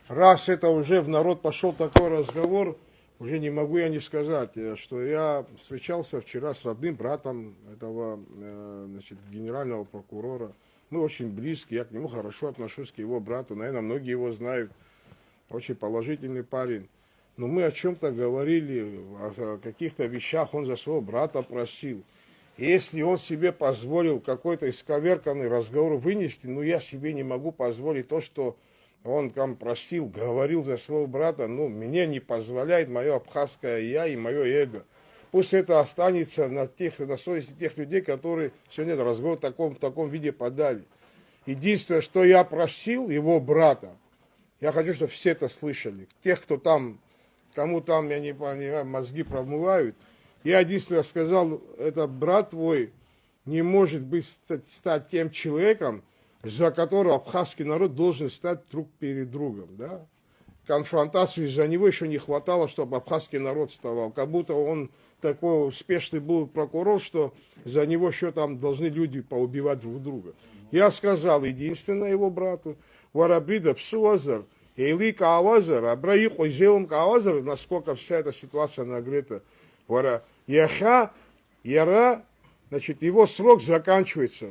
раз это уже в народ пошел такой разговор, уже не могу я не сказать, что я встречался вчера с родным братом этого значит, генерального прокурора. Мы очень близки, я к нему хорошо отношусь, к его брату, наверное, многие его знают. Очень положительный парень. Но мы о чем-то говорили, о каких-то вещах он за своего брата просил. И если он себе позволил какой-то исковерканный разговор вынести, ну я себе не могу позволить то, что он там просил, говорил за своего брата, ну мне не позволяет мое абхазское я и мое эго. Пусть это останется на совести тех людей, которые сегодня этот разговор в таком виде подали. Единственное, что я просил его брата, я хочу, чтобы все это слышали. Тех, кто там, кому там, я не понимаю, мозги промывают. Я единственное сказал, это брат твой не может стать тем человеком, за которого абхазский народ должен стать друг перед другом. Да? Конфронтацию из-за него еще не хватало, чтобы абхазский народ вставал. Как будто он такой успешный был прокурор, что за него еще там должны люди поубивать друг друга. Я сказал единственное его брату, Варабрида Псуазар, Эйли Каавазар, Абраих Ойзелом Каавазар, насколько вся эта ситуация нагрета. Вара Яха, Яра, значит, его срок заканчивается.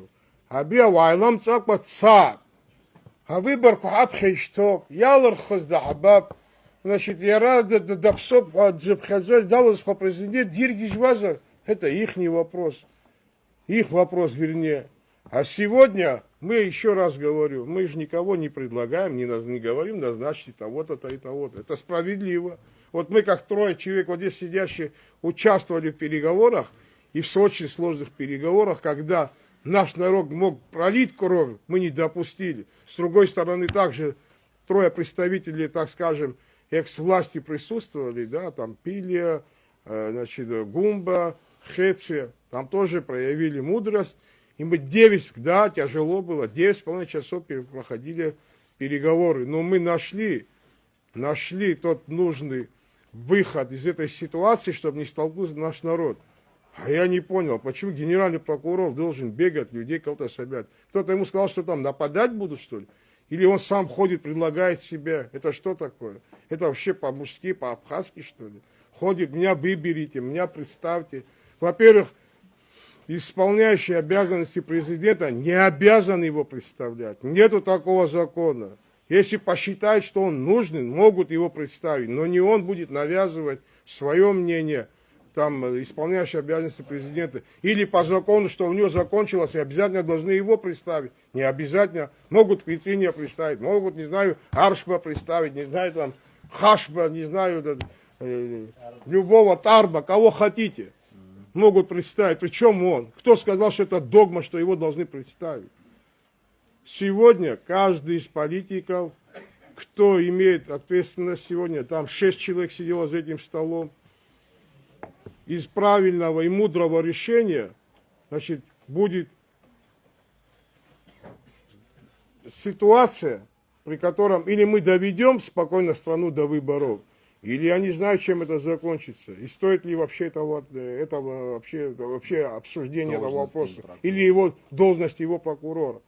Абия Вайлам Цакба Цад. А выбор Куабхейшток, Ялархаз Дахабаб, значит, Яра Дапсоп Дзабхазаль, Далас президент Диргижвазар. Это их вопрос. Их вопрос, вернее. А сегодня, мы еще раз говорю, мы же никого не предлагаем, не говорим назначить того-то и того-то. Это справедливо. Вот мы, как трое человек, вот здесь сидящие, участвовали в переговорах, и в очень сложных переговорах, когда наш народ мог пролить кровь, мы не допустили. С другой стороны, также трое представителей, так скажем, экс-власти присутствовали, да, там Пилия, значит, Гумба, Хеция, там тоже проявили мудрость. И мы 9, да, тяжело было, 9,5 часов проходили переговоры. Но мы нашли тот нужный выход из этой ситуации, чтобы не столкнуть наш народ. А я не понял, почему генеральный прокурор должен бегать, людей кого-то собирать. Кто-то ему сказал, что там нападать будут, что ли? Или он сам ходит, предлагает себя. Это что такое? Это вообще по-мужски, по-абхазски, что ли? Ходит, меня выберите, меня представьте. Во-первых, исполняющий обязанности президента не обязан его представлять. Нету такого закона. Если посчитают, что он нужен, могут его представить. Но не он будет навязывать свое мнение, там, исполняющий обязанности президента. Или по закону, что у него закончилось, и обязательно должны его представить. Не обязательно. Могут Квициния представить, могут, не знаю, Аршба представить, не знаю, там, Хашба, не знаю, любого Тарба, кого хотите. Могут представить. Причем он? Кто сказал, что это догма, что его должны представить? Сегодня каждый из политиков, кто имеет ответственность сегодня, там 6 человек сидело за этим столом, из правильного и мудрого решения, значит, будет ситуация, при котором или мы доведем спокойно страну до выборов, или я не знаю, чем это закончится. И стоит ли вообще этого вообще обсуждения этого вопроса. Или его должности его прокурора.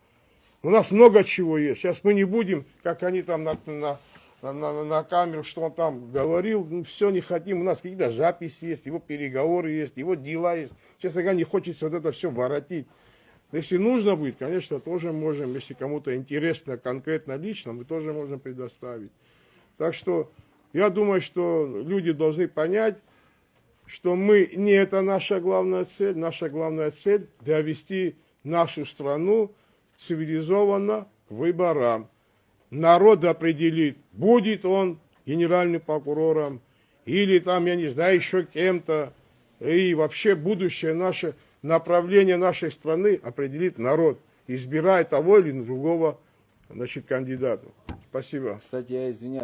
У нас много чего есть. Сейчас мы не будем, как они там на камеру, что он там говорил. Ну, все не хотим. У нас какие-то записи есть, его переговоры есть, его дела есть. Честно говоря, не хочется вот это все воротить. Если нужно будет, конечно, тоже можем. Если кому-то интересно конкретно лично, мы тоже можем предоставить. Так что я думаю, что люди должны понять, что не это наша главная цель. Наша главная цель – довести нашу страну цивилизованно к выборам. Народ определит, будет он генеральным прокурором или там, я не знаю, еще кем-то. И вообще будущее наше, направление нашей страны определит народ, избирая того или другого, значит, кандидата. Спасибо. Кстати, я извиняюсь.